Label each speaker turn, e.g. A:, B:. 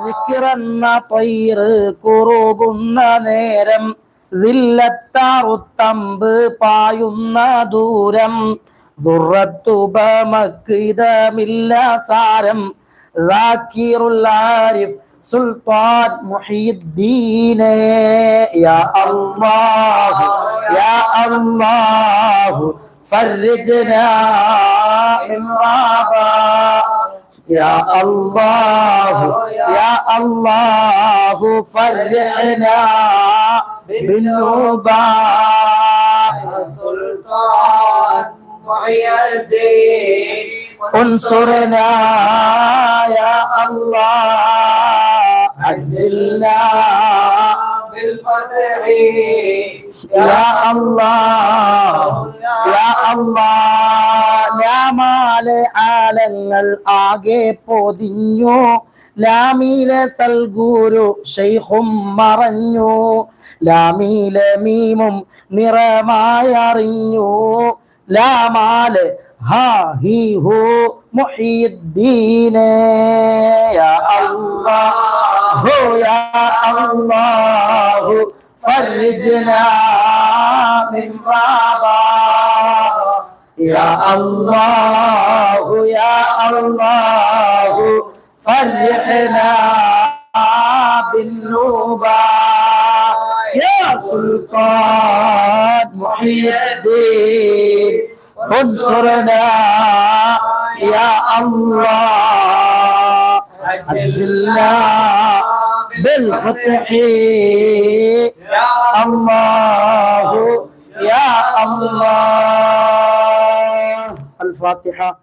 A: വിക്കിറന്ന പൈറ് കുറുകുന്ന നേരം ദില്ലത്താറുത്തമ്പ് പായുന്ന ദൂരം ദുറത്തുപമക്കിതമില്ല സാരം ദാക്കിറുൽ ആരിഫ് സുൽത്താൻ മുഹീദ്ദീനെ യാ അല്ലാഹു യാ അല്ലാഹു ഫർജ്നാ മിൻ റാബാ യാ അല്ലാഹു യാ അല്ലാഹു ഫർജ്നാ ബിന്നൂബാ സുൽത്താൻ മുഹീദ്ദീൻ انصرنا يا الله عجلنا بالفتح يا الله يا الله ലാമാലെ ആലങ്ങൾ ആകെ പൊതിഞ്ഞു ലാമിലെ സൽഗുരു ശൈഖും മറഞ്ഞു ലാമിലെ മീമും നിറമായറിഞ്ഞു ലാമാലെ ها هي هو محي الدين يا الله يا الله فرجنا من بابا يا الله يا الله فرحنا بالنوبة يا سلطان محي الدين انصرنا يا الله عجلنا بالفتح يا الله يا الله الفاتحة.